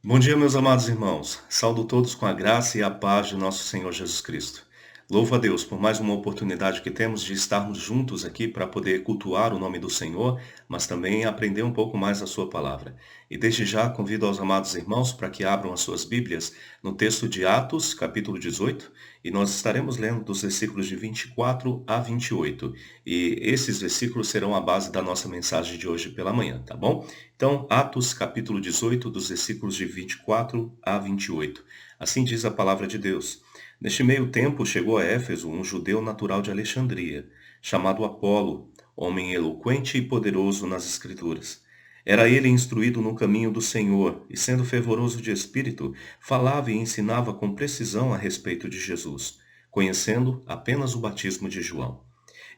Bom dia, meus amados irmãos. Saúdo todos com a graça e a paz de nosso Senhor Jesus Cristo. Louvo a Deus por mais uma oportunidade que temos de estarmos juntos aqui para poder cultuar o nome do Senhor, mas também aprender um pouco mais a sua palavra. E desde já convido aos amados irmãos para que abram as suas Bíblias no texto de Atos, capítulo 18, e nós estaremos lendo dos versículos de 24 a 28. E esses versículos serão a base da nossa mensagem de hoje pela manhã, tá bom? Então, Atos capítulo 18, dos versículos de 24 a 28. Assim diz a palavra de Deus. Neste meio tempo chegou a Éfeso um judeu natural de Alexandria, chamado Apolo, homem eloquente e poderoso nas Escrituras. Era ele instruído no caminho do Senhor, e sendo fervoroso de espírito, falava e ensinava com precisão a respeito de Jesus, conhecendo apenas o batismo de João.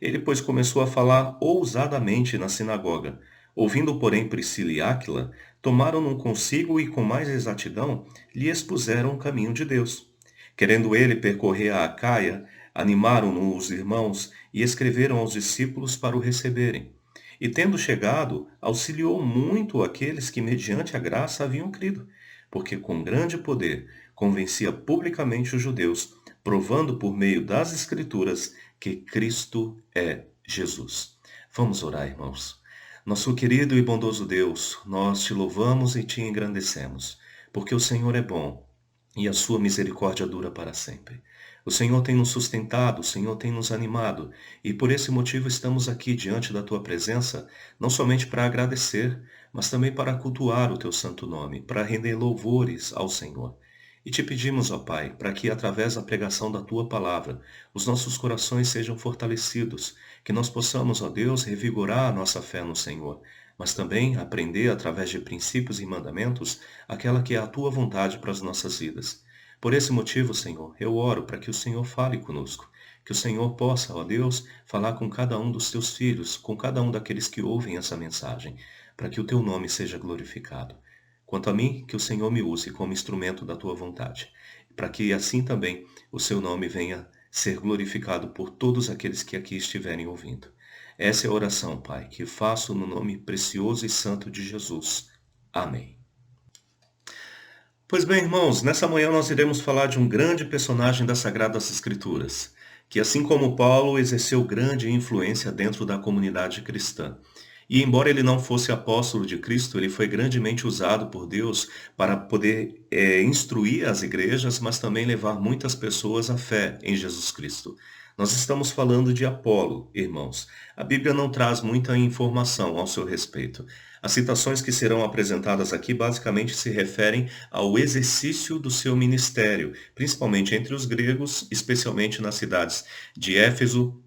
Ele, pois, começou a falar ousadamente na sinagoga. Ouvindo, porém, Priscila e Áquila, tomaram-no consigo e, com mais exatidão, lhe expuseram o caminho de Deus. Querendo ele percorrer a Acaia, animaram-no os irmãos e escreveram aos discípulos para o receberem. E, tendo chegado, auxiliou muito aqueles que, mediante a graça, haviam crido, porque com grande poder convencia publicamente os judeus, provando por meio das Escrituras que Cristo é Jesus. Vamos orar, irmãos. Nosso querido e bondoso Deus, nós te louvamos e te engrandecemos, porque o Senhor é bom e a sua misericórdia dura para sempre. O Senhor tem nos sustentado, o Senhor tem nos animado, e por esse motivo estamos aqui diante da tua presença, não somente para agradecer, mas também para cultuar o teu santo nome, para render louvores ao Senhor. E te pedimos, ó Pai, para que através da pregação da tua palavra, os nossos corações sejam fortalecidos, que nós possamos, ó Deus, revigorar a nossa fé no Senhor, mas também aprender através de princípios e mandamentos aquela que é a tua vontade para as nossas vidas. Por esse motivo, Senhor, eu oro para que o Senhor fale conosco, que o Senhor possa, ó Deus, falar com cada um dos teus filhos, com cada um daqueles que ouvem essa mensagem, para que o teu nome seja glorificado. Quanto a mim, que o Senhor me use como instrumento da tua vontade, para que assim também o seu nome venha ser glorificado por todos aqueles que aqui estiverem ouvindo. Essa é a oração, Pai, que faço no nome precioso e santo de Jesus. Amém. Pois bem, irmãos, nessa manhã nós iremos falar de um grande personagem das Sagradas Escrituras, que assim como Paulo exerceu grande influência dentro da comunidade cristã. E embora ele não fosse apóstolo de Cristo, ele foi grandemente usado por Deus para poder instruir as igrejas, mas também levar muitas pessoas à fé em Jesus Cristo. Nós estamos falando de Apolo, irmãos. A Bíblia não traz muita informação ao seu respeito. As citações que serão apresentadas aqui basicamente se referem ao exercício do seu ministério, principalmente entre os gregos, especialmente nas cidades de Éfeso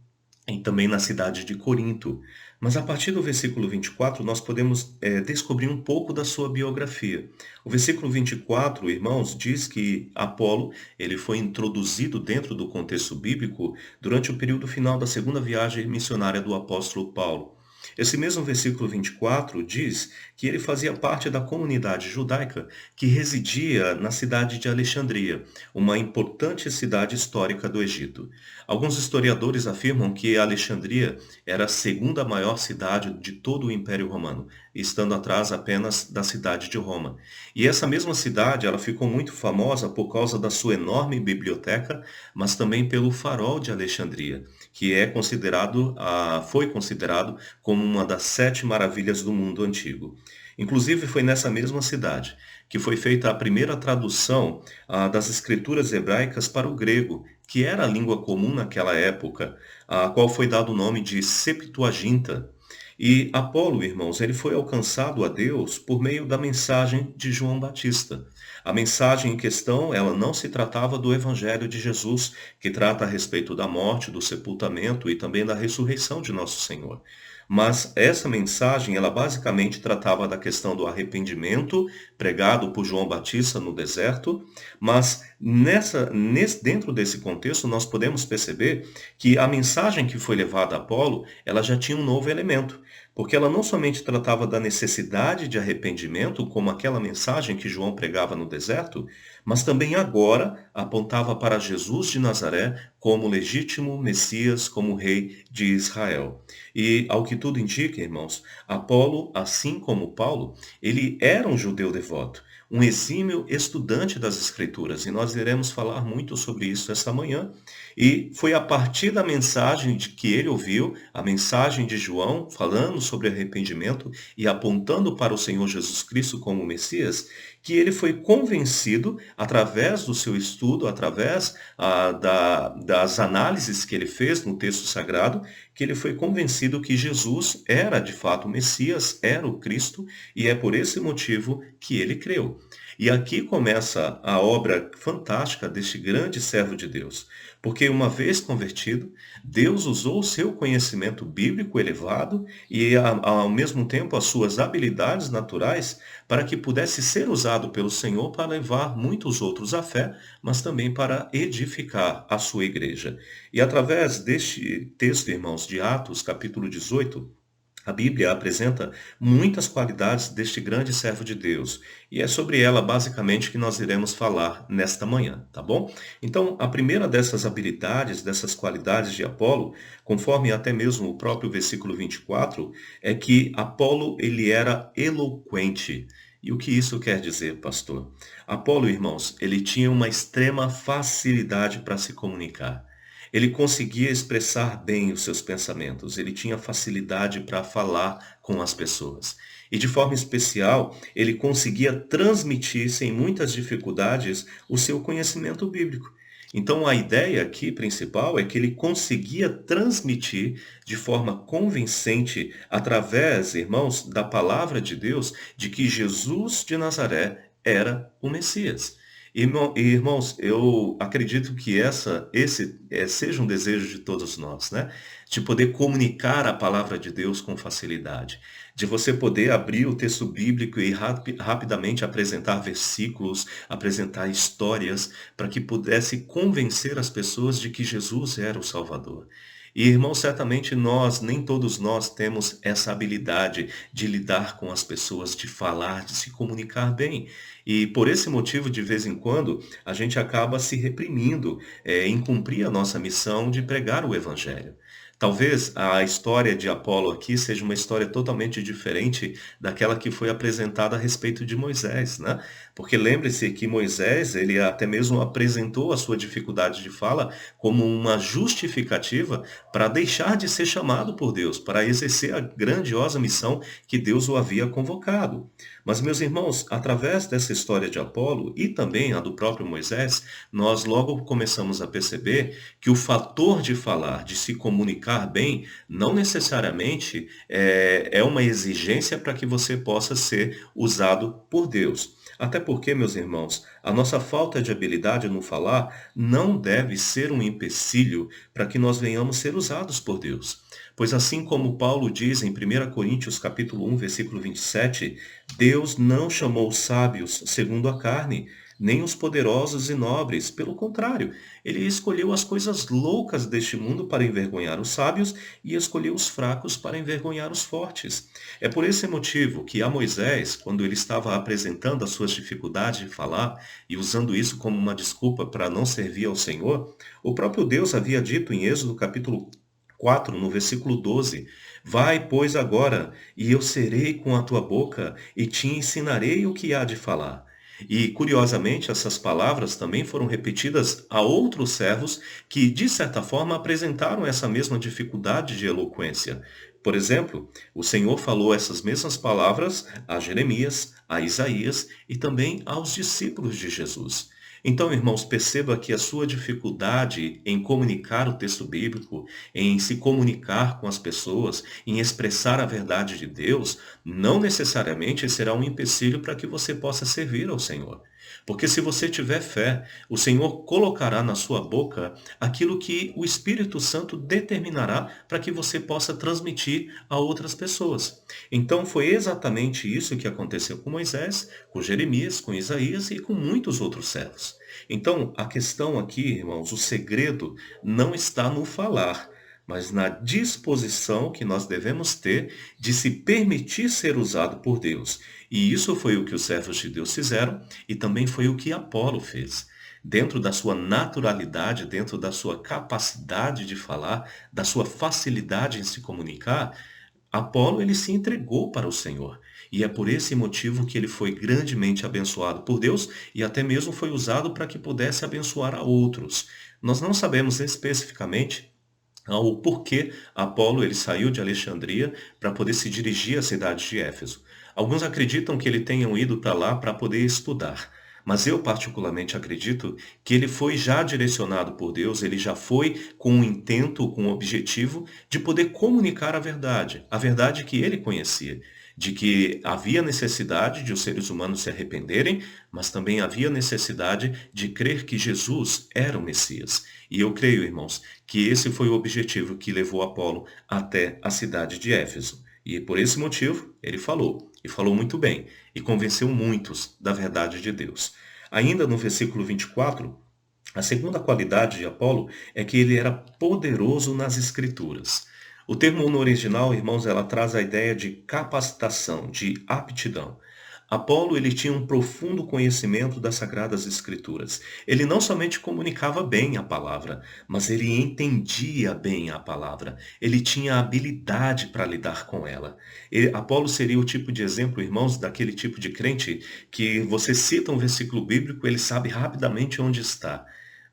e também na cidade de Corinto. Mas a partir do versículo 24, nós podemos descobrir um pouco da sua biografia. O versículo 24, irmãos, diz que Apolo ele foi introduzido dentro do contexto bíblico durante o período final da segunda viagem missionária do apóstolo Paulo. Esse mesmo versículo 24 diz que ele fazia parte da comunidade judaica que residia na cidade de Alexandria, uma importante cidade histórica do Egito. Alguns historiadores afirmam que Alexandria era a segunda maior cidade de todo o Império Romano, estando atrás apenas da cidade de Roma. E essa mesma cidade, ela ficou muito famosa por causa da sua enorme biblioteca, mas também pelo Farol de Alexandria, que foi considerado como uma das 7 maravilhas do mundo antigo. Inclusive foi nessa mesma cidade que foi feita a primeira tradução das escrituras hebraicas para o grego, que era a língua comum naquela época, a qual foi dado o nome de Septuaginta. E Apolo, irmãos, ele foi alcançado a Deus por meio da mensagem de João Batista. A mensagem em questão, ela não se tratava do Evangelho de Jesus, que trata a respeito da morte, do sepultamento e também da ressurreição de nosso Senhor. Mas essa mensagem, ela basicamente tratava da questão do arrependimento, pregado por João Batista no deserto, mas dentro desse contexto nós podemos perceber que a mensagem que foi levada a Apolo, ela já tinha um novo elemento, porque ela não somente tratava da necessidade de arrependimento, como aquela mensagem que João pregava no deserto, mas também agora apontava para Jesus de Nazaré como legítimo Messias, como rei de Israel. E ao que tudo indica, irmãos, Apolo, assim como Paulo, ele era um judeu devoto. um exímio estudante das Escrituras, e nós iremos falar muito sobre isso esta manhã. E foi a partir da mensagem que ele ouviu, a mensagem de João, falando sobre arrependimento e apontando para o Senhor Jesus Cristo como Messias, que ele foi convencido, através do seu estudo, através das análises que ele fez no texto sagrado, que ele foi convencido que Jesus era de fato o Messias, era o Cristo, e é por esse motivo que ele creu. E aqui começa a obra fantástica deste grande servo de Deus, porque uma vez convertido, Deus usou o seu conhecimento bíblico elevado e, ao mesmo tempo, as suas habilidades naturais para que pudesse ser usado pelo Senhor para levar muitos outros à fé, mas também para edificar a sua igreja. E através deste texto, irmãos, de Atos, capítulo 18, a Bíblia apresenta muitas qualidades deste grande servo de Deus, e é sobre ela basicamente que nós iremos falar nesta manhã, tá bom? Então, a primeira dessas habilidades, dessas qualidades de Apolo, conforme até mesmo o próprio versículo 24, é que Apolo ele era eloquente. E o que isso quer dizer, pastor? Apolo, irmãos, ele tinha uma extrema facilidade para se comunicar. Ele conseguia expressar bem os seus pensamentos, ele tinha facilidade para falar com as pessoas. E de forma especial, ele conseguia transmitir sem muitas dificuldades o seu conhecimento bíblico. Então a ideia aqui principal é que ele conseguia transmitir de forma convincente, através, irmãos, da palavra de Deus, de que Jesus de Nazaré era o Messias. Irmãos, eu acredito que esse seja um desejo de todos nós, né? De poder comunicar a palavra de Deus com facilidade, de você poder abrir o texto bíblico e rapidamente apresentar versículos, apresentar histórias, para que pudesse convencer as pessoas de que Jesus era o Salvador. E, irmão, certamente nem todos nós temos essa habilidade de lidar com as pessoas, de falar, de se comunicar bem. E por esse motivo, de vez em quando, a gente acaba se reprimindo, em cumprir a nossa missão de pregar o Evangelho. Talvez a história de Apolo aqui seja uma história totalmente diferente daquela que foi apresentada a respeito de Moisés, né? Porque lembre-se que Moisés, ele até mesmo apresentou a sua dificuldade de fala como uma justificativa para deixar de ser chamado por Deus, para exercer a grandiosa missão que Deus o havia convocado. Mas, meus irmãos, através dessa história de Apolo e também a do próprio Moisés, nós logo começamos a perceber que o fator de falar, de se comunicar bem, não necessariamente é uma exigência para que você possa ser usado por Deus. Até porque, meus irmãos, a nossa falta de habilidade no falar não deve ser um empecilho para que nós venhamos ser usados por Deus. Pois assim como Paulo diz em 1 Coríntios capítulo 1, versículo 27, Deus não chamou os sábios segundo a carne, nem os poderosos e nobres. Pelo contrário, ele escolheu as coisas loucas deste mundo para envergonhar os sábios e escolheu os fracos para envergonhar os fortes. É por esse motivo que a Moisés, quando ele estava apresentando as suas dificuldades de falar e usando isso como uma desculpa para não servir ao Senhor, o próprio Deus havia dito em Êxodo capítulo 4, no versículo 12, vai, pois, agora, e eu serei com a tua boca, e te ensinarei o que há de falar. E, curiosamente, essas palavras também foram repetidas a outros servos que, de certa forma, apresentaram essa mesma dificuldade de eloquência. Por exemplo, o Senhor falou essas mesmas palavras a Jeremias, a Isaías e também aos discípulos de Jesus. Então, irmãos, perceba que a sua dificuldade em comunicar o texto bíblico, em se comunicar com as pessoas, em expressar a verdade de Deus, não necessariamente será um empecilho para que você possa servir ao Senhor. Porque se você tiver fé, o Senhor colocará na sua boca aquilo que o Espírito Santo determinará para que você possa transmitir a outras pessoas. Então foi exatamente isso que aconteceu com Moisés, com Jeremias, com Isaías e com muitos outros servos. Então, a questão aqui, irmãos, o segredo não está no falar, mas na disposição que nós devemos ter de se permitir ser usado por Deus. E isso foi o que os servos de Deus fizeram e também foi o que Apolo fez. Dentro da sua naturalidade, dentro da sua capacidade de falar, da sua facilidade em se comunicar, Apolo, ele se entregou para o Senhor. E é por esse motivo que ele foi grandemente abençoado por Deus e até mesmo foi usado para que pudesse abençoar a outros. Nós não sabemos especificamente ao porquê Apolo ele saiu de Alexandria para poder se dirigir à cidade de Éfeso. Alguns acreditam que ele tenha ido para lá para poder estudar, mas eu particularmente acredito que ele foi já direcionado por Deus, ele já foi com o intento, com o objetivo de poder comunicar a verdade que ele conhecia, de que havia necessidade de os seres humanos se arrependerem, mas também havia necessidade de crer que Jesus era o Messias. E eu creio, irmãos, que esse foi o objetivo que levou Apolo até a cidade de Éfeso. E por esse motivo, ele falou, e falou muito bem, e convenceu muitos da verdade de Deus. Ainda no versículo 24, a segunda qualidade de Apolo é que ele era poderoso nas escrituras. O termo no original, irmãos, ela traz a ideia de capacitação, de aptidão. Apolo, ele tinha um profundo conhecimento das Sagradas Escrituras. Ele não somente comunicava bem a palavra, mas ele entendia bem a palavra. Ele tinha habilidade para lidar com ela. Apolo seria o tipo de exemplo, irmãos, daquele tipo de crente que você cita um versículo bíblico, ele sabe rapidamente onde está.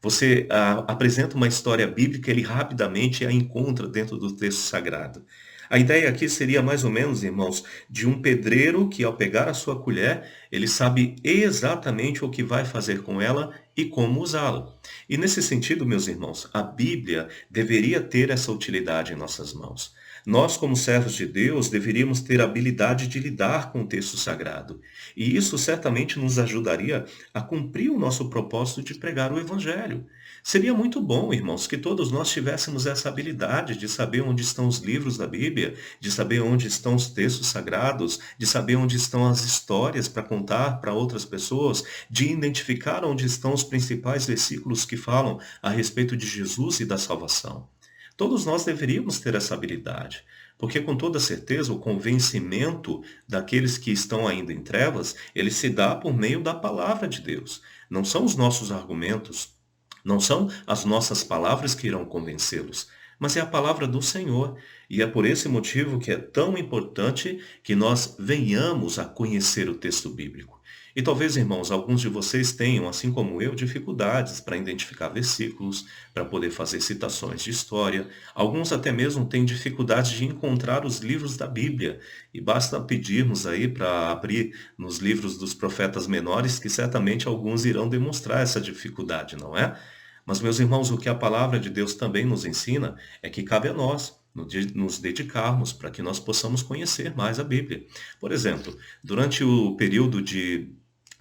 Você apresenta uma história bíblica, ele rapidamente a encontra dentro do texto sagrado. A ideia aqui seria mais ou menos, irmãos, de um pedreiro que ao pegar a sua colher, ele sabe exatamente o que vai fazer com ela e como usá-la. E nesse sentido, meus irmãos, a Bíblia deveria ter essa utilidade em nossas mãos. Nós, como servos de Deus, deveríamos ter a habilidade de lidar com o texto sagrado. E isso certamente nos ajudaria a cumprir o nosso propósito de pregar o Evangelho. Seria muito bom, irmãos, que todos nós tivéssemos essa habilidade de saber onde estão os livros da Bíblia, de saber onde estão os textos sagrados, de saber onde estão as histórias para contar para outras pessoas, de identificar onde estão os principais versículos que falam a respeito de Jesus e da salvação. Todos nós deveríamos ter essa habilidade, porque com toda certeza o convencimento daqueles que estão ainda em trevas, ele se dá por meio da palavra de Deus. Não são os nossos argumentos, não são as nossas palavras que irão convencê-los, mas é a palavra do Senhor. E é por esse motivo que é tão importante que nós venhamos a conhecer o texto bíblico. E talvez, irmãos, alguns de vocês tenham, assim como eu, dificuldades para identificar versículos, para poder fazer citações de história. Alguns até mesmo têm dificuldade de encontrar os livros da Bíblia. E basta pedirmos aí para abrir nos livros dos profetas menores, que certamente alguns irão demonstrar essa dificuldade, não é? Mas, meus irmãos, o que a palavra de Deus também nos ensina é que cabe a nós nos dedicarmos para que nós possamos conhecer mais a Bíblia. Por exemplo, durante o período de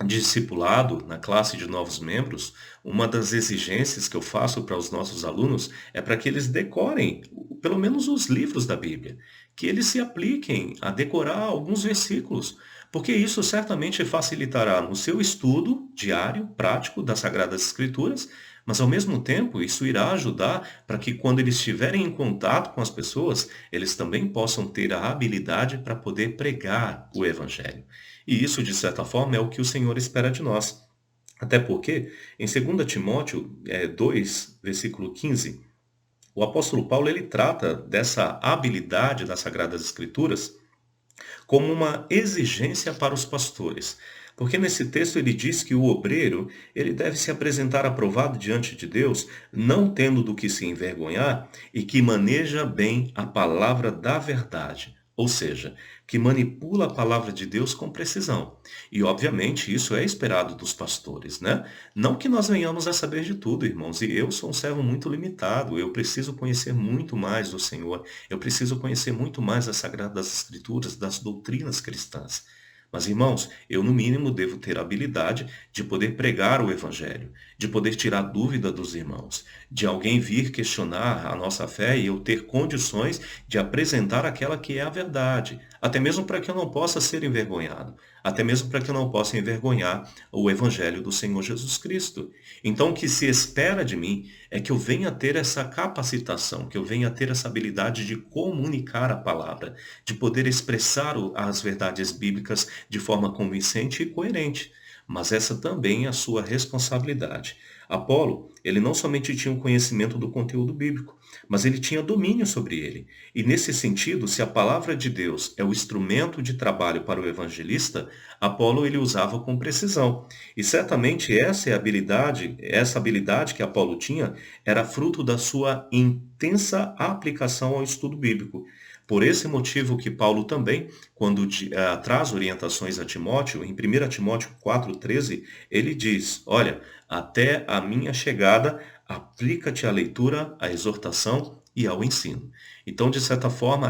discipulado na classe de novos membros, uma das exigências que eu faço para os nossos alunos é para que eles decorem pelo menos os livros da Bíblia, que eles se apliquem a decorar alguns versículos, porque isso certamente facilitará no seu estudo diário, prático das Sagradas Escrituras, mas ao mesmo tempo isso irá ajudar para que quando eles estiverem em contato com as pessoas, eles também possam ter a habilidade para poder pregar o Evangelho. E isso, de certa forma, é o que o Senhor espera de nós. Até porque, em 2 Timóteo 2, versículo 15, o apóstolo Paulo ele trata dessa habilidade das Sagradas Escrituras como uma exigência para os pastores. Porque nesse texto ele diz que o obreiro, ele deve se apresentar aprovado diante de Deus, não tendo do que se envergonhar, e que maneja bem a palavra da verdade. Ou seja, que manipula a palavra de Deus com precisão. E obviamente isso é esperado dos pastores, né? Não que nós venhamos a saber de tudo, irmãos, e eu sou um servo muito limitado, eu preciso conhecer muito mais do Senhor, eu preciso conhecer muito mais das Sagradas Escrituras, das doutrinas cristãs. Mas, irmãos, eu no mínimo devo ter a habilidade de poder pregar o Evangelho, de poder tirar dúvida dos irmãos, de alguém vir questionar a nossa fé e eu ter condições de apresentar aquela que é a verdade, até mesmo para que eu não possa ser envergonhado, até mesmo para que eu não possa envergonhar o Evangelho do Senhor Jesus Cristo. Então, o que se espera de mim é que eu venha ter essa capacitação, que eu venha ter essa habilidade de comunicar a palavra, de poder expressar as verdades bíblicas de forma convincente e coerente. Mas essa também é a sua responsabilidade. Apolo, ele não somente tinha um conhecimento do conteúdo bíblico, mas ele tinha domínio sobre ele. E nesse sentido, se a palavra de Deus é o instrumento de trabalho para o evangelista, Apolo ele usava com precisão. E certamente essa habilidade que Apolo tinha, era fruto da sua intensa aplicação ao estudo bíblico. Por esse motivo que Paulo também, quando traz orientações a Timóteo, em 1 Timóteo 4,13, ele diz, olha, até a minha chegada, aplica-te à leitura, à exortação e ao ensino. Então, de certa forma,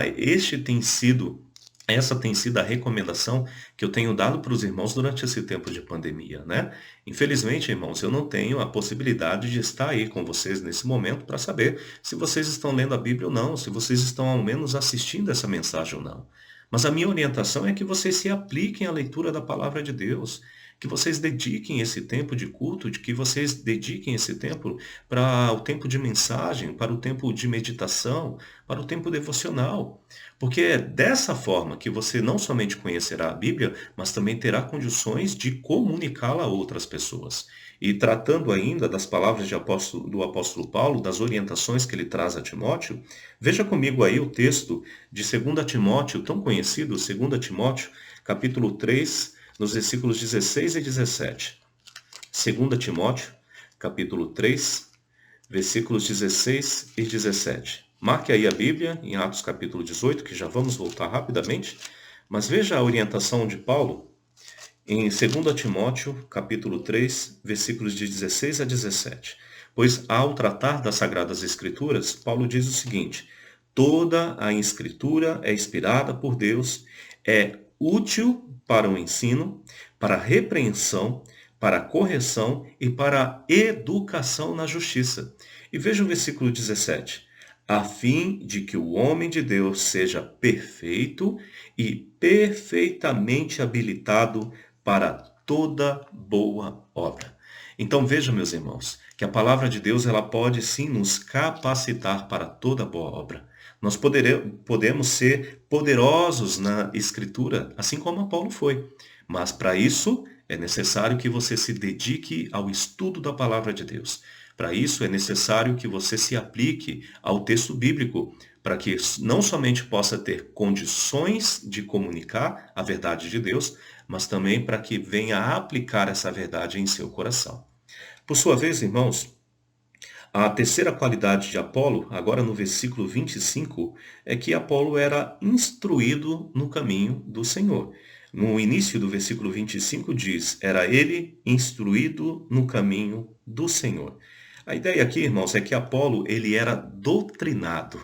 essa tem sido a recomendação que eu tenho dado para os irmãos durante esse tempo de pandemia, né? Infelizmente, irmãos, eu não tenho a possibilidade de estar aí com vocês nesse momento para saber se vocês estão lendo a Bíblia ou não, se vocês estão ao menos assistindo essa mensagem ou não. Mas a minha orientação é que vocês se apliquem à leitura da palavra de Deus, que vocês dediquem esse tempo de culto, de que vocês dediquem esse tempo para o tempo de mensagem, para o tempo de meditação, para o tempo devocional. Porque é dessa forma que você não somente conhecerá a Bíblia, mas também terá condições de comunicá-la a outras pessoas. E tratando ainda das palavras do apóstolo Paulo, das orientações que ele traz a Timóteo, veja comigo aí o texto de 2 Timóteo, tão conhecido, 2 Timóteo, capítulo 3, nos versículos 16 e 17. 2 Timóteo, capítulo 3, versículos 16 e 17. Marque aí a Bíblia, em Atos capítulo 18, que já vamos voltar rapidamente, mas veja a orientação de Paulo em 2 Timóteo, capítulo 3, versículos de 16 a 17. Pois, ao tratar das Sagradas Escrituras, Paulo diz o seguinte, toda a Escritura é inspirada por Deus, é útil para o ensino, para a repreensão, para a correção e para a educação na justiça. E veja o versículo 17. A fim de que o homem de Deus seja perfeito e perfeitamente habilitado para toda boa obra. Então veja, meus irmãos, que a palavra de Deus ela pode sim nos capacitar para toda boa obra. Nós podemos ser poderosos na Escritura, assim como Paulo foi. Mas para isso é necessário que você se dedique ao estudo da palavra de Deus. Para isso é necessário que você se aplique ao texto bíblico, para que não somente possa ter condições de comunicar a verdade de Deus, mas também para que venha a aplicar essa verdade em seu coração. Por sua vez, irmãos, a terceira qualidade de Apolo, agora no versículo 25, é que Apolo era instruído no caminho do Senhor. No início do versículo 25 diz, era ele instruído no caminho do Senhor. A ideia aqui, irmãos, é que Apolo ele era doutrinado.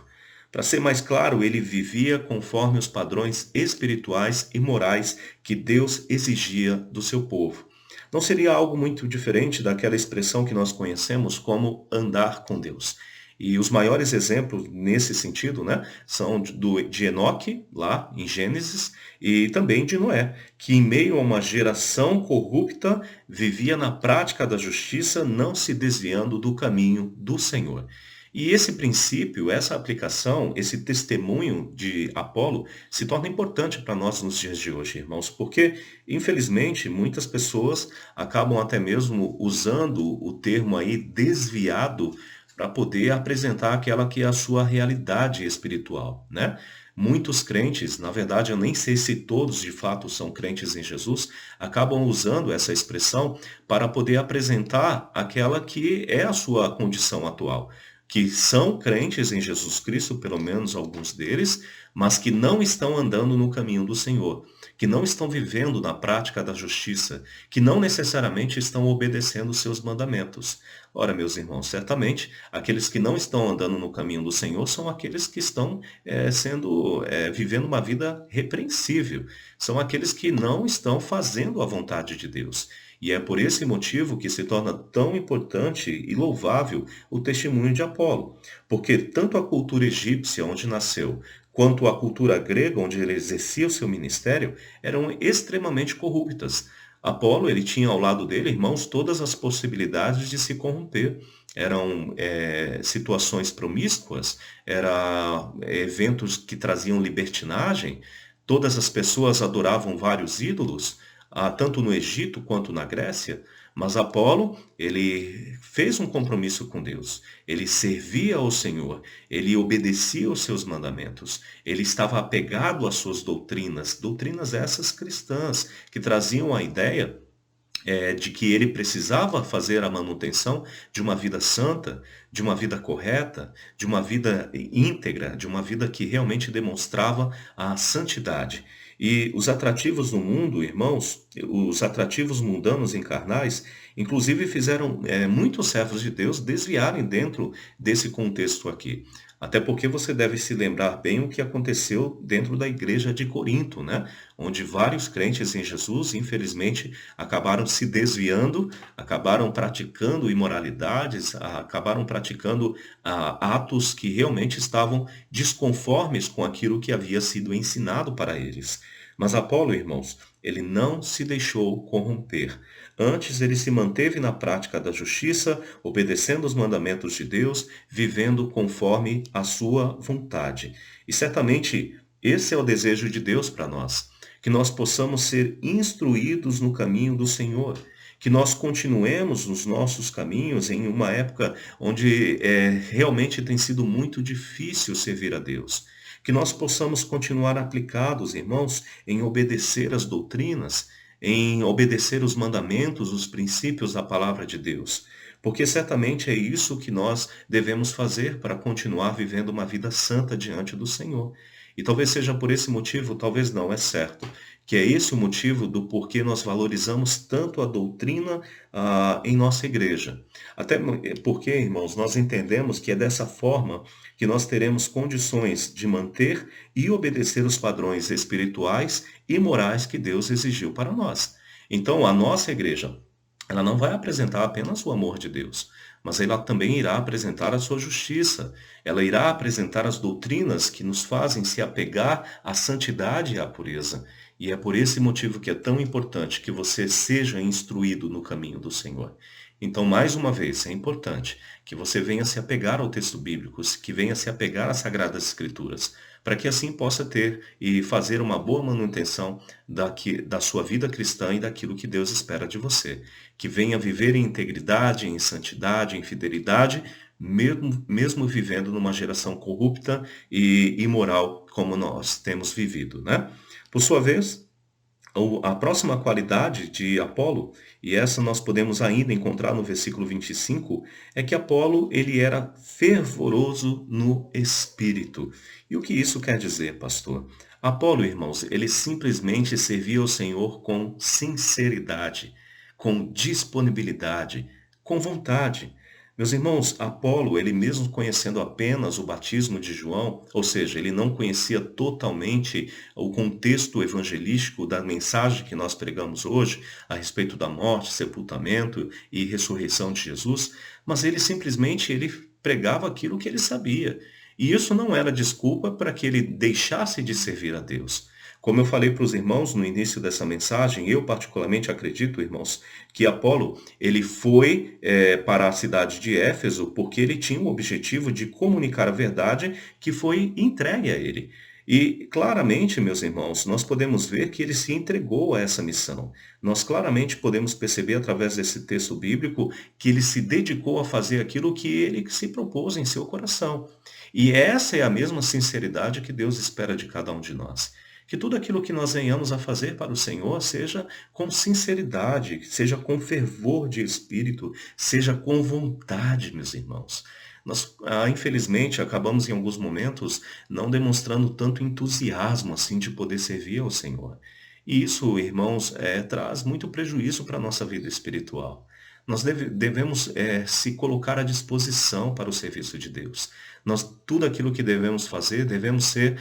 Para ser mais claro, ele vivia conforme os padrões espirituais e morais que Deus exigia do seu povo. Não seria algo muito diferente daquela expressão que nós conhecemos como andar com Deus. E os maiores exemplos nesse sentido, né, são de Enoque, lá em Gênesis, e também de Noé, que em meio a uma geração corrupta, vivia na prática da justiça, não se desviando do caminho do Senhor. E esse princípio, essa aplicação, esse testemunho de Apolo se torna importante para nós nos dias de hoje, irmãos, porque, infelizmente, muitas pessoas acabam até mesmo usando o termo aí desviado para poder apresentar aquela que é a sua realidade espiritual, né? Muitos crentes, na verdade, eu nem sei se todos de fato são crentes em Jesus, acabam usando essa expressão para poder apresentar aquela que é a sua condição atual, que são crentes em Jesus Cristo, pelo menos alguns deles, mas que não estão andando no caminho do Senhor, que não estão vivendo na prática da justiça, que não necessariamente estão obedecendo os seus mandamentos. Ora, meus irmãos, certamente aqueles que não estão andando no caminho do Senhor são aqueles que estão vivendo uma vida repreensível, são aqueles que não estão fazendo a vontade de Deus. E é por esse motivo que se torna tão importante e louvável o testemunho de Apolo, porque tanto a cultura egípcia, onde nasceu, quanto a cultura grega, onde ele exercia o seu ministério, eram extremamente corruptas. Apolo, ele tinha ao lado dele, irmãos, todas as possibilidades de se corromper. Eram situações promíscuas, eram eventos que traziam libertinagem, todas as pessoas adoravam vários ídolos, tanto no Egito quanto na Grécia, Mas Apolo, ele fez um compromisso com Deus. Ele servia ao Senhor, ele obedecia aos seus mandamentos, ele estava apegado às suas doutrinas, doutrinas essas cristãs, que traziam a ideia de que ele precisava fazer a manutenção de uma vida santa, de uma vida correta, de uma vida íntegra, de uma vida que realmente demonstrava a santidade. E os atrativos do mundo, irmãos, os atrativos mundanos e carnais, inclusive fizeram muitos servos de Deus desviarem dentro desse contexto aqui. Até porque você deve se lembrar bem o que aconteceu dentro da igreja de Corinto, né? Onde vários crentes em Jesus, infelizmente, acabaram se desviando, acabaram praticando imoralidades, acabaram praticando atos que realmente estavam desconformes com aquilo que havia sido ensinado para eles. Mas Apolo, irmãos, ele não se deixou corromper. Antes, ele se manteve na prática da justiça, obedecendo os mandamentos de Deus, vivendo conforme a sua vontade. E certamente esse é o desejo de Deus para nós, que nós possamos ser instruídos no caminho do Senhor, que nós continuemos nos nossos caminhos em uma época onde realmente tem sido muito difícil servir a Deus. Que nós possamos continuar aplicados, irmãos, em obedecer as doutrinas, em obedecer os mandamentos, os princípios da palavra de Deus. Porque certamente é isso que nós devemos fazer para continuar vivendo uma vida santa diante do Senhor. E talvez seja por esse motivo, talvez não, é certo, que é esse o motivo do porquê nós valorizamos tanto a doutrina em nossa igreja. Até porque, irmãos, nós entendemos que é dessa forma que nós teremos condições de manter e obedecer os padrões espirituais e morais que Deus exigiu para nós. Então, a nossa igreja, ela não vai apresentar apenas o amor de Deus, mas ela também irá apresentar a sua justiça. Ela irá apresentar as doutrinas que nos fazem se apegar à santidade e à pureza. E é por esse motivo que é tão importante que você seja instruído no caminho do Senhor. Então, mais uma vez, é importante que você venha se apegar ao texto bíblico, que venha se apegar às Sagradas Escrituras, para que assim possa ter e fazer uma boa manutenção da sua vida cristã e daquilo que Deus espera de você. Que venha viver em integridade, em santidade, em fidelidade, mesmo vivendo numa geração corrupta e imoral como nós temos vivido, né? Por sua vez, a próxima qualidade de Apolo, e essa nós podemos ainda encontrar no versículo 25, é que Apolo ele era fervoroso no espírito. E o que isso quer dizer, pastor? Apolo, irmãos, ele simplesmente servia ao Senhor com sinceridade, com disponibilidade, com vontade. Meus irmãos, Apolo, ele mesmo conhecendo apenas o batismo de João, ou seja, ele não conhecia totalmente o contexto evangelístico da mensagem que nós pregamos hoje, a respeito da morte, sepultamento e ressurreição de Jesus, mas ele simplesmente ele pregava aquilo que ele sabia. E isso não era desculpa para que ele deixasse de servir a Deus. Como eu falei para os irmãos no início dessa mensagem, eu particularmente acredito, irmãos, que Apolo ele foi para a cidade de Éfeso porque ele tinha o objetivo de comunicar a verdade que foi entregue a ele. E claramente, meus irmãos, nós podemos ver que ele se entregou a essa missão. Nós claramente podemos perceber através desse texto bíblico que ele se dedicou a fazer aquilo que ele se propôs em seu coração. E essa é a mesma sinceridade que Deus espera de cada um de nós. Que tudo aquilo que nós venhamos a fazer para o Senhor seja com sinceridade, seja com fervor de espírito, seja com vontade, meus irmãos. Nós, infelizmente, acabamos em alguns momentos não demonstrando tanto entusiasmo assim de poder servir ao Senhor. E isso, irmãos, traz muito prejuízo para a nossa vida espiritual. Nós devemos se colocar à disposição para o serviço de Deus. Tudo aquilo que devemos fazer, devemos ser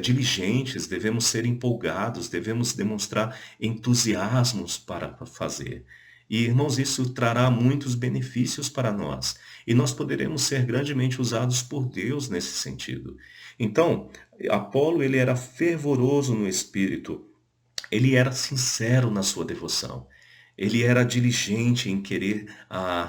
diligentes, devemos ser empolgados, devemos demonstrar entusiasmos para fazer. E, irmãos, isso trará muitos benefícios para nós. E nós poderemos ser grandemente usados por Deus nesse sentido. Então, Apolo, ele era fervoroso no espírito. Ele era sincero na sua devoção. Ele era diligente em querer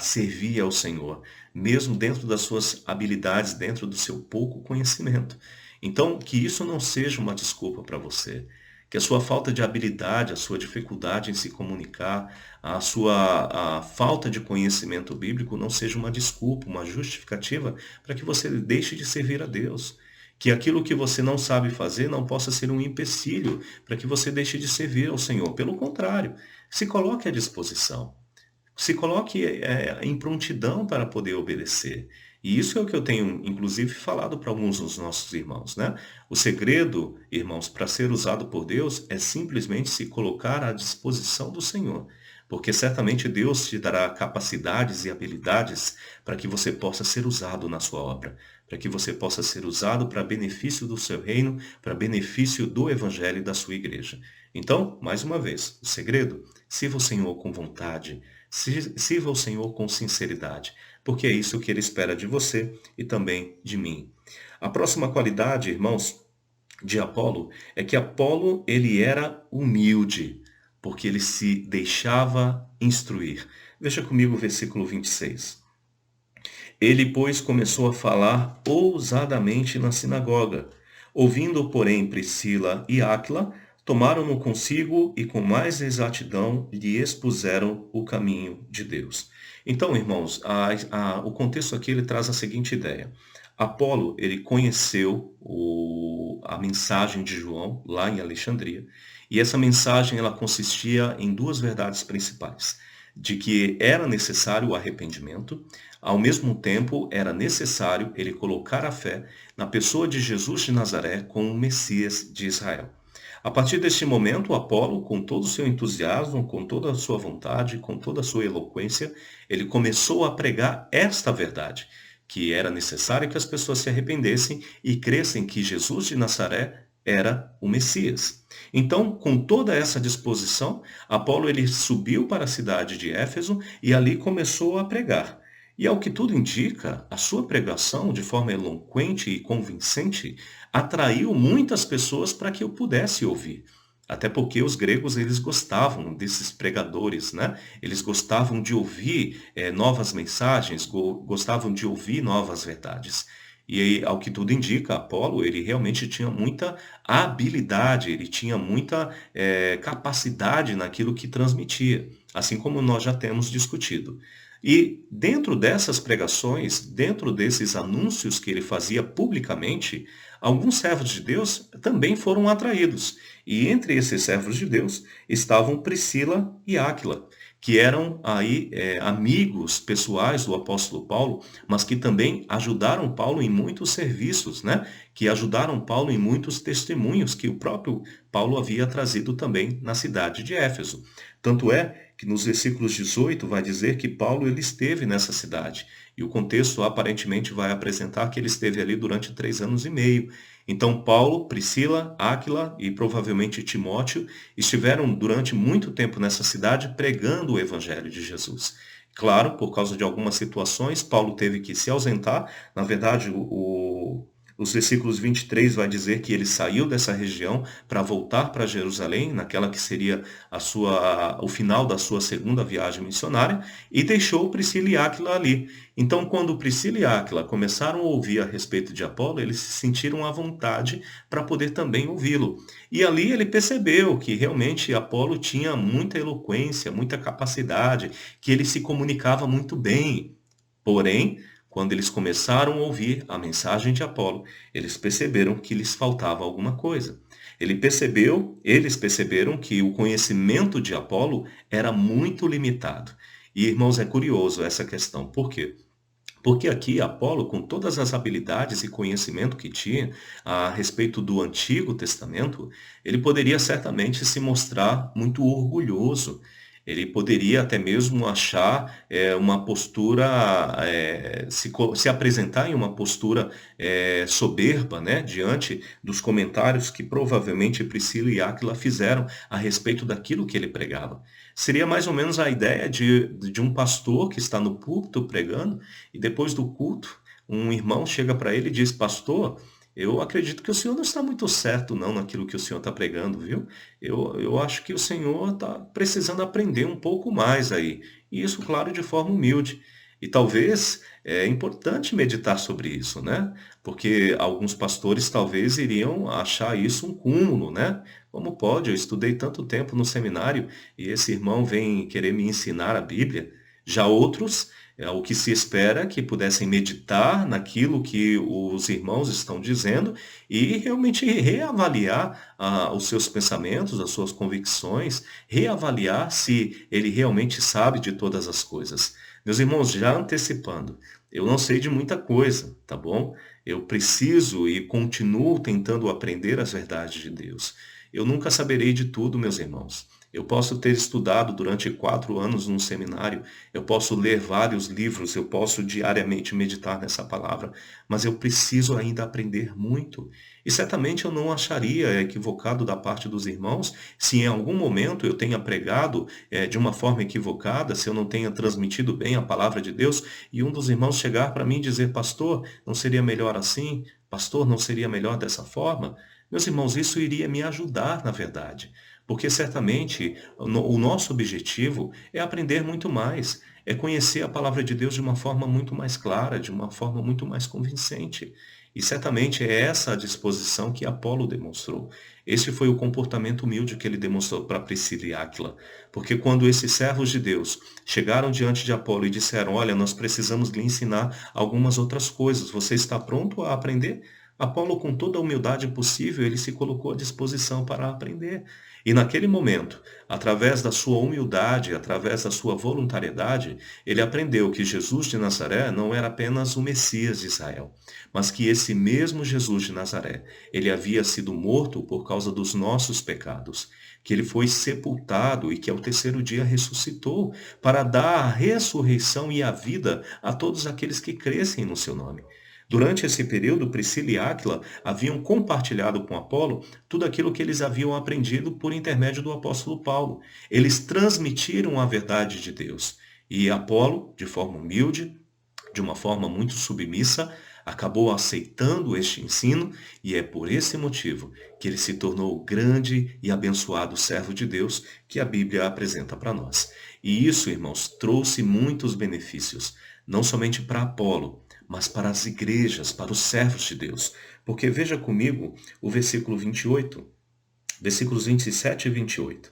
servir ao Senhor, mesmo dentro das suas habilidades, dentro do seu pouco conhecimento. Então, que isso não seja uma desculpa para você. Que a sua falta de habilidade, a sua dificuldade em se comunicar, a falta de conhecimento bíblico não seja uma desculpa, uma justificativa para que você deixe de servir a Deus. Que aquilo que você não sabe fazer não possa ser um empecilho para que você deixe de servir ao Senhor. Pelo contrário, se coloque à disposição. Se coloque em prontidão para poder obedecer. E isso é o que eu tenho, inclusive, falado para alguns dos nossos irmãos, né? O segredo, irmãos, para ser usado por Deus é simplesmente se colocar à disposição do Senhor. Porque certamente Deus te dará capacidades e habilidades para que você possa ser usado na sua obra, para que você possa ser usado para benefício do seu reino, para benefício do evangelho e da sua igreja. Então, mais uma vez, o segredo, sirva o Senhor com vontade, sirva o Senhor com sinceridade, porque é isso que Ele espera de você e também de mim. A próxima qualidade, irmãos, de Apolo, é que Apolo ele era humilde, porque ele se deixava instruir. Veja comigo o versículo 26. Ele, pois, começou a falar ousadamente na sinagoga. Ouvindo, porém, Priscila e Áquila, tomaram-no consigo e com mais exatidão lhe expuseram o caminho de Deus. Então, irmãos, o contexto aqui ele traz a seguinte ideia. Apolo, ele conheceu a mensagem de João lá em Alexandria, e essa mensagem ela consistia em duas verdades principais, de que era necessário o arrependimento, ao mesmo tempo era necessário ele colocar a fé na pessoa de Jesus de Nazaré como o Messias de Israel. A partir deste momento, Apolo, com todo o seu entusiasmo, com toda a sua vontade, com toda a sua eloquência, ele começou a pregar esta verdade, que era necessário que as pessoas se arrependessem e crescem que Jesus de Nazaré era o Messias. Então, com toda essa disposição, Apolo ele subiu para a cidade de Éfeso e ali começou a pregar. E ao que tudo indica, a sua pregação, de forma eloquente e convincente, atraiu muitas pessoas para que eu pudesse ouvir. Até porque os gregos eles gostavam desses pregadores, né? Eles gostavam de ouvir novas mensagens, gostavam de ouvir novas verdades. E aí, ao que tudo indica, Apolo, ele realmente tinha muita habilidade, ele tinha muita capacidade naquilo que transmitia, assim como nós já temos discutido. E dentro dessas pregações, dentro desses anúncios que ele fazia publicamente, alguns servos de Deus também foram atraídos. E entre esses servos de Deus estavam Priscila e Áquila, que eram aí amigos pessoais do apóstolo Paulo, mas que também ajudaram Paulo em muitos serviços, né? Que ajudaram Paulo em muitos testemunhos que o próprio Paulo havia trazido também na cidade de Éfeso. Tanto é que nos versículos 18 vai dizer que Paulo ele esteve nessa cidade. E o contexto aparentemente vai apresentar que ele esteve ali durante 3 anos e meio. Então Paulo, Priscila, Áquila e provavelmente Timóteo estiveram durante muito tempo nessa cidade pregando o evangelho de Jesus. Claro, por causa de algumas situações, Paulo teve que se ausentar. Na verdade, os versículos 23 vai dizer que ele saiu dessa região para voltar para Jerusalém, naquela que seria o final da sua segunda viagem missionária, e deixou Priscila e Áquila ali. Então, quando Priscila e Áquila começaram a ouvir a respeito de Apolo, eles se sentiram à vontade para poder também ouvi-lo. E ali ele percebeu que realmente Apolo tinha muita eloquência, muita capacidade, que ele se comunicava muito bem. Porém, quando eles começaram a ouvir a mensagem de Apolo, eles perceberam que lhes faltava alguma coisa. Eles perceberam que o conhecimento de Apolo era muito limitado. E, irmãos, é curioso essa questão. Por quê? Porque aqui Apolo, com todas as habilidades e conhecimento que tinha a respeito do Antigo Testamento, ele poderia certamente se mostrar muito orgulhoso. Ele poderia até mesmo achar uma postura, se apresentar em uma postura soberba, né, diante dos comentários que provavelmente Priscila e Áquila fizeram a respeito daquilo que ele pregava. Seria mais ou menos a ideia de um pastor que está no púlpito pregando e depois do culto, um irmão chega para ele e diz: Pastor, eu acredito que o senhor não está muito certo não naquilo que o senhor está pregando, viu? Eu acho que o senhor está precisando aprender um pouco mais aí. E isso, claro, de forma humilde. E talvez é importante meditar sobre isso, né? Porque alguns pastores talvez iriam achar isso um cúmulo, né? Como pode? Eu estudei tanto tempo no seminário e esse irmão vem querer me ensinar a Bíblia. Já outros, o que se espera é que pudessem meditar naquilo que os irmãos estão dizendo e realmente reavaliar os seus pensamentos, as suas convicções, reavaliar se ele realmente sabe de todas as coisas. Meus irmãos, já antecipando, eu não sei de muita coisa, tá bom? Eu preciso e continuo tentando aprender as verdades de Deus. Eu nunca saberei de tudo, meus irmãos. Eu posso ter estudado durante 4 anos num seminário, eu posso ler vários livros, eu posso diariamente meditar nessa palavra, mas eu preciso ainda aprender muito. E certamente eu não acharia equivocado da parte dos irmãos se em algum momento eu tenha pregado de uma forma equivocada, se eu não tenha transmitido bem a palavra de Deus, e um dos irmãos chegar para mim e dizer, pastor, não seria melhor assim? Pastor, não seria melhor dessa forma? Meus irmãos, isso iria me ajudar, na verdade, porque certamente o nosso objetivo é aprender muito mais, é conhecer a palavra de Deus de uma forma muito mais clara, de uma forma muito mais convincente. E certamente é essa a disposição que Apolo demonstrou. Esse foi o comportamento humilde que ele demonstrou para Priscila e Áquila. Porque quando esses servos de Deus chegaram diante de Apolo e disseram, olha, nós precisamos lhe ensinar algumas outras coisas, você está pronto a aprender? Apolo, com toda a humildade possível, ele se colocou à disposição para aprender. E naquele momento, através da sua humildade, através da sua voluntariedade, ele aprendeu que Jesus de Nazaré não era apenas o Messias de Israel, mas que esse mesmo Jesus de Nazaré, ele havia sido morto por causa dos nossos pecados, que ele foi sepultado e que ao terceiro dia ressuscitou para dar a ressurreição e a vida a todos aqueles que crescem no seu nome. Durante esse período, Priscila e Áquila haviam compartilhado com Apolo tudo aquilo que eles haviam aprendido por intermédio do apóstolo Paulo. Eles transmitiram a verdade de Deus. E Apolo, de forma humilde, de uma forma muito submissa, acabou aceitando este ensino e é por esse motivo que ele se tornou o grande e abençoado servo de Deus que a Bíblia apresenta para nós. E isso, irmãos, trouxe muitos benefícios, não somente para Apolo, mas para as igrejas, para os servos de Deus. Porque veja comigo o versículo 28, versículos 27 e 28.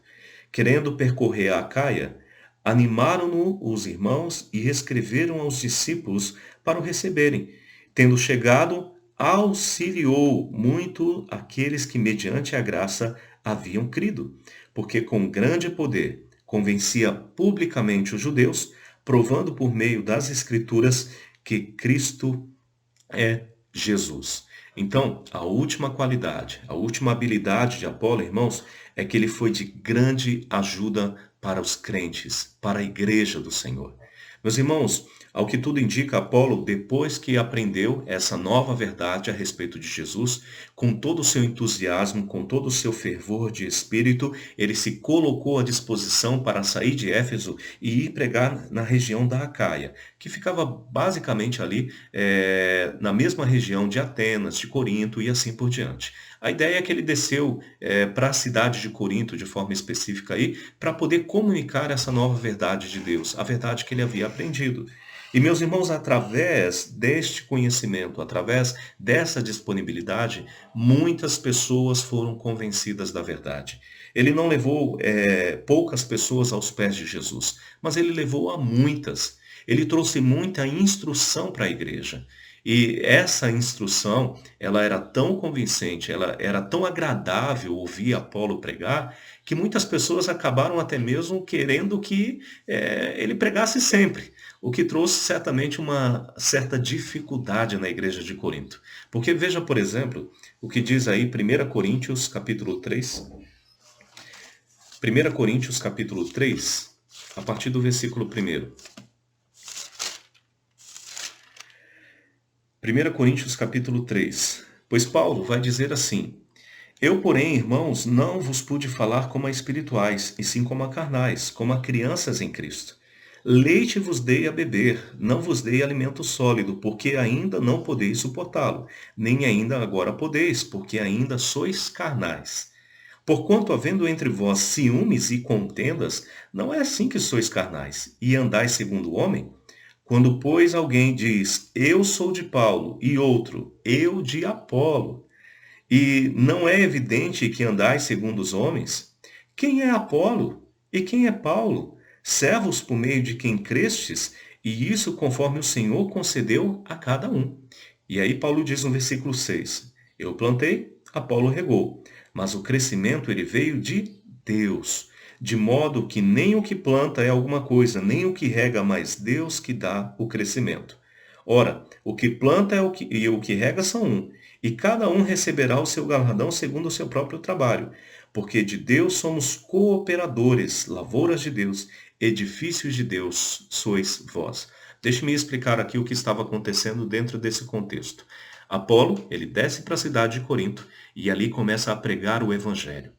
Querendo percorrer a Acaia, animaram-no os irmãos e escreveram aos discípulos para o receberem. Tendo chegado, auxiliou muito aqueles que, mediante a graça, haviam crido, porque com grande poder convencia publicamente os judeus, provando por meio das Escrituras que Cristo é Jesus. Então, a última qualidade, a última habilidade de Apolo, irmãos, é que ele foi de grande ajuda para os crentes, para a igreja do Senhor. Meus irmãos, ao que tudo indica, Apolo, depois que aprendeu essa nova verdade a respeito de Jesus, com todo o seu entusiasmo, com todo o seu fervor de espírito, ele se colocou à disposição para sair de Éfeso e ir pregar na região da Acaia, que ficava basicamente ali na mesma região de Atenas, de Corinto e assim por diante. A ideia é que ele desceu para a cidade de Corinto, de forma específica aí, para poder comunicar essa nova verdade de Deus, a verdade que ele havia aprendido. E, meus irmãos, através deste conhecimento, através dessa disponibilidade, muitas pessoas foram convencidas da verdade. Ele não levou poucas pessoas aos pés de Jesus, mas ele levou a muitas. Ele trouxe muita instrução para a igreja. E essa instrução, ela era tão convincente, ela era tão agradável ouvir Apolo pregar, que muitas pessoas acabaram até mesmo querendo que ele pregasse sempre, o que trouxe certamente uma certa dificuldade na igreja de Corinto. Porque veja, por exemplo, o que diz aí 1 Coríntios capítulo 3. 1 Coríntios capítulo 3, a partir do versículo 1. 1 Coríntios capítulo 3. Pois Paulo vai dizer assim: Eu, porém, irmãos, não vos pude falar como a espirituais, e sim como a carnais, como a crianças em Cristo. Leite vos dei a beber, não vos dei alimento sólido, porque ainda não podeis suportá-lo, nem ainda agora podeis, porque ainda sois carnais. Porquanto, havendo entre vós ciúmes e contendas, não é assim que sois carnais, e andais segundo o homem? Quando, pois, alguém diz, eu sou de Paulo, e outro, eu de Apolo, e não é evidente que andais segundo os homens? Quem é Apolo? E quem é Paulo? Servos por meio de quem crestes, e isso conforme o Senhor concedeu a cada um. E aí Paulo diz no versículo 6, eu plantei, Apolo regou, mas o crescimento ele veio de Deus. De modo que nem o que planta é alguma coisa, nem o que rega, mas Deus que dá o crescimento. Ora, o que planta é e o que rega são um, e cada um receberá o seu galardão segundo o seu próprio trabalho. Porque de Deus somos cooperadores, lavouras de Deus, edifícios de Deus sois vós. Deixe-me explicar aqui o que estava acontecendo dentro desse contexto. Apolo, ele desce para a cidade de Corinto e ali começa a pregar o evangelho.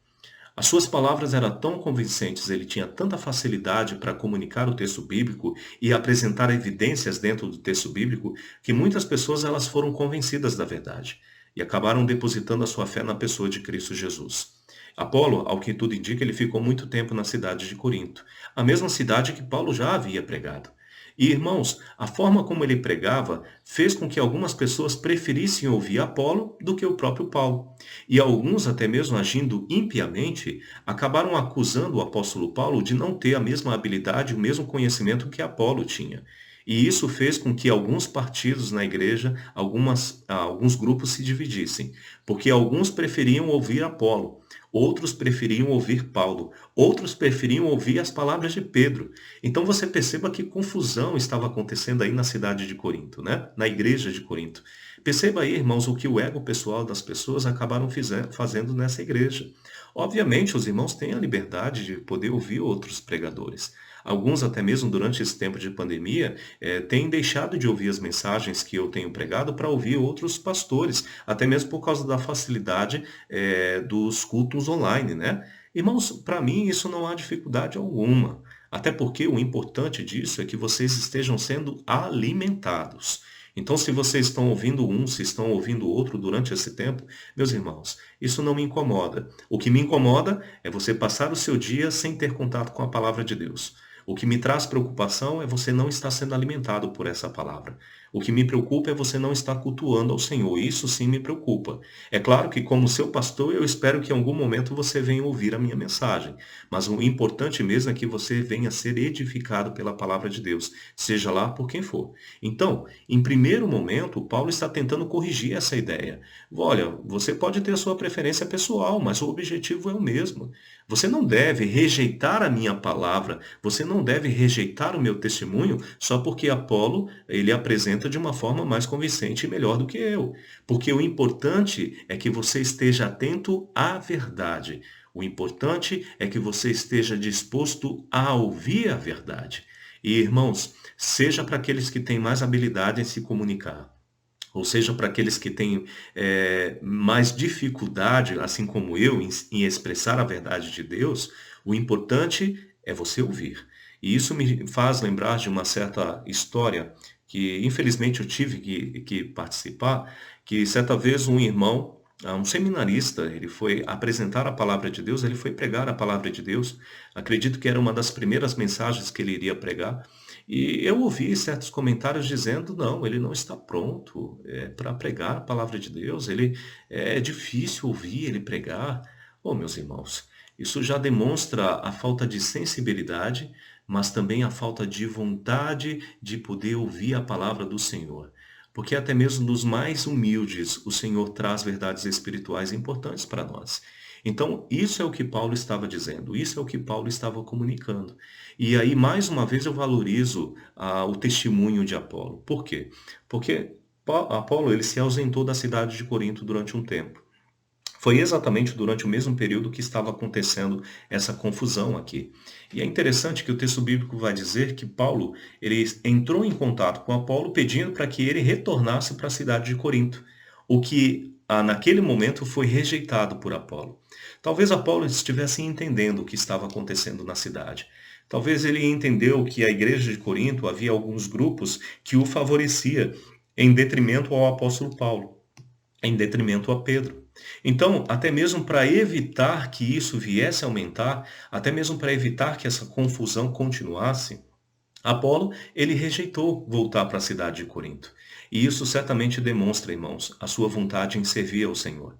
As suas palavras eram tão convincentes, ele tinha tanta facilidade para comunicar o texto bíblico e apresentar evidências dentro do texto bíblico, que muitas pessoas elas foram convencidas da verdade e acabaram depositando a sua fé na pessoa de Cristo Jesus. Apolo, ao que tudo indica, ele ficou muito tempo na cidade de Corinto, a mesma cidade que Paulo já havia pregado. E, irmãos, a forma como ele pregava fez com que algumas pessoas preferissem ouvir Apolo do que o próprio Paulo. E alguns, até mesmo agindo impiamente, acabaram acusando o apóstolo Paulo de não ter a mesma habilidade, o mesmo conhecimento que Apolo tinha. E isso fez com que alguns partidos na igreja, alguns grupos se dividissem, porque alguns preferiam ouvir Apolo, outros preferiam ouvir Paulo, outros preferiam ouvir as palavras de Pedro. Então você perceba que confusão estava acontecendo aí na cidade de Corinto, né? Na igreja de Corinto. Perceba aí, irmãos, o que o ego pessoal das pessoas acabaram fazendo nessa igreja. Obviamente, os irmãos têm a liberdade de poder ouvir outros pregadores. Alguns, até mesmo durante esse tempo de pandemia, têm deixado de ouvir as mensagens que eu tenho pregado para ouvir outros pastores, até mesmo por causa da facilidade, dos cultos online, né? Irmãos, para mim isso não há dificuldade alguma. Até porque o importante disso é que vocês estejam sendo alimentados. Então, se vocês estão ouvindo um, se estão ouvindo outro durante esse tempo, meus irmãos, isso não me incomoda. O que me incomoda é você passar o seu dia sem ter contato com a palavra de Deus. O que me traz preocupação é você não estar sendo alimentado por essa palavra. O que me preocupa é você não estar cultuando ao Senhor. Isso sim me preocupa. É claro que, como seu pastor, eu espero que em algum momento você venha ouvir a minha mensagem. Mas o importante mesmo é que você venha ser edificado pela palavra de Deus, seja lá por quem for. Então, em primeiro momento, Paulo está tentando corrigir essa ideia. Olha, você pode ter a sua preferência pessoal, mas o objetivo é o mesmo. Você não deve rejeitar a minha palavra, você não deve rejeitar o meu testemunho só porque Apolo ele apresenta de uma forma mais convincente e melhor do que eu. Porque o importante é que você esteja atento à verdade. O importante é que você esteja disposto a ouvir a verdade. E, irmãos, seja para aqueles que têm mais habilidade em se comunicar, ou seja, para aqueles que têm mais dificuldade, assim como eu, em expressar a verdade de Deus, o importante é você ouvir. E isso me faz lembrar de uma certa história que, infelizmente, eu tive que participar, que certa vez um irmão, um seminarista, ele foi apresentar a palavra de Deus, ele foi pregar a palavra de Deus. Acredito que era uma das primeiras mensagens que ele iria pregar. E eu ouvi certos comentários dizendo, não, ele não está pronto para pregar a palavra de Deus, ele é difícil ouvir ele pregar. Oh, meus irmãos, isso já demonstra a falta de sensibilidade, mas também a falta de vontade de poder ouvir a palavra do Senhor. Porque até mesmo dos mais humildes, o Senhor traz verdades espirituais importantes para nós. Então, isso é o que Paulo estava dizendo, isso é o que Paulo estava comunicando. E aí, mais uma vez, eu valorizo o testemunho de Apolo. Por quê? Porque Apolo ele se ausentou da cidade de Corinto durante um tempo. Foi exatamente durante o mesmo período que estava acontecendo essa confusão aqui. E é interessante que o texto bíblico vai dizer que Paulo ele entrou em contato com Apolo pedindo para que ele retornasse para a cidade de Corinto, o que naquele momento foi rejeitado por Apolo. Talvez Apolo estivesse entendendo o que estava acontecendo na cidade. Talvez ele entendeu que a igreja de Corinto havia alguns grupos que o favorecia em detrimento ao apóstolo Paulo, em detrimento a Pedro. Então, até mesmo para evitar que isso viesse a aumentar, até mesmo para evitar que essa confusão continuasse, Apolo, ele rejeitou voltar para a cidade de Corinto. E isso certamente demonstra, irmãos, a sua vontade em servir ao Senhor.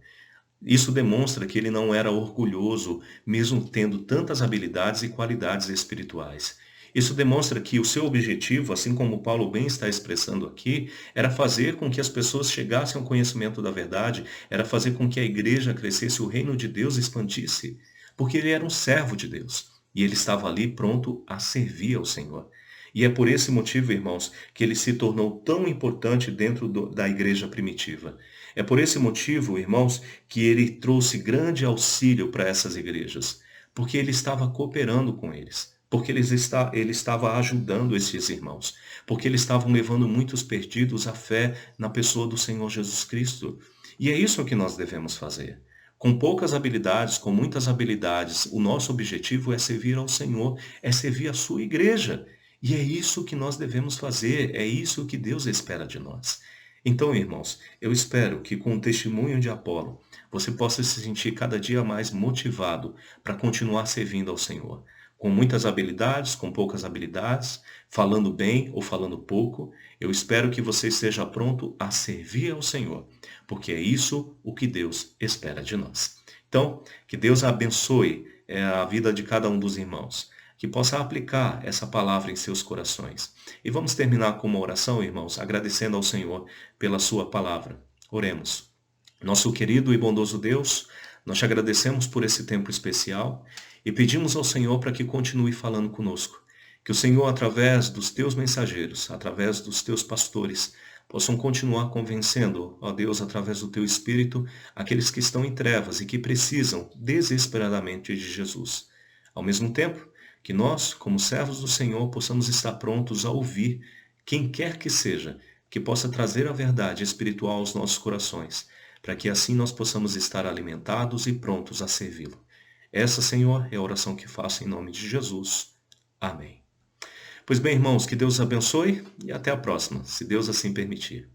Isso demonstra que ele não era orgulhoso, mesmo tendo tantas habilidades e qualidades espirituais. Isso demonstra que o seu objetivo, assim como Paulo bem está expressando aqui, era fazer com que as pessoas chegassem ao conhecimento da verdade, era fazer com que a igreja crescesse, o reino de Deus expandisse, porque ele era um servo de Deus e ele estava ali pronto a servir ao Senhor. E é por esse motivo, irmãos, que ele se tornou tão importante dentro da igreja primitiva. É por esse motivo, irmãos, que ele trouxe grande auxílio para essas igrejas, porque ele estava cooperando com eles, porque ele estava ajudando esses irmãos, porque eles estavam levando muitos perdidos à fé na pessoa do Senhor Jesus Cristo. E é isso que nós devemos fazer. Com poucas habilidades, com muitas habilidades, o nosso objetivo é servir ao Senhor, é servir a sua igreja. E é isso que nós devemos fazer, é isso que Deus espera de nós. Então, irmãos, eu espero que com o testemunho de Apolo, você possa se sentir cada dia mais motivado para continuar servindo ao Senhor. Com muitas habilidades, com poucas habilidades, falando bem ou falando pouco, eu espero que você esteja pronto a servir ao Senhor, porque é isso o que Deus espera de nós. Então, que Deus abençoe a vida de cada um dos irmãos, que possa aplicar essa palavra em seus corações. E vamos terminar com uma oração, irmãos, agradecendo ao Senhor pela sua palavra. Oremos. Nosso querido e bondoso Deus, nós te agradecemos por esse tempo especial e pedimos ao Senhor para que continue falando conosco. Que o Senhor, através dos teus mensageiros, através dos teus pastores, possam continuar convencendo, ó Deus, através do teu Espírito, aqueles que estão em trevas e que precisam desesperadamente de Jesus. Ao mesmo tempo, que nós, como servos do Senhor, possamos estar prontos a ouvir quem quer que seja, que possa trazer a verdade espiritual aos nossos corações, para que assim nós possamos estar alimentados e prontos a servi-lo. Essa, Senhor, é a oração que faço em nome de Jesus. Amém. Pois bem, irmãos, que Deus abençoe e até a próxima, se Deus assim permitir.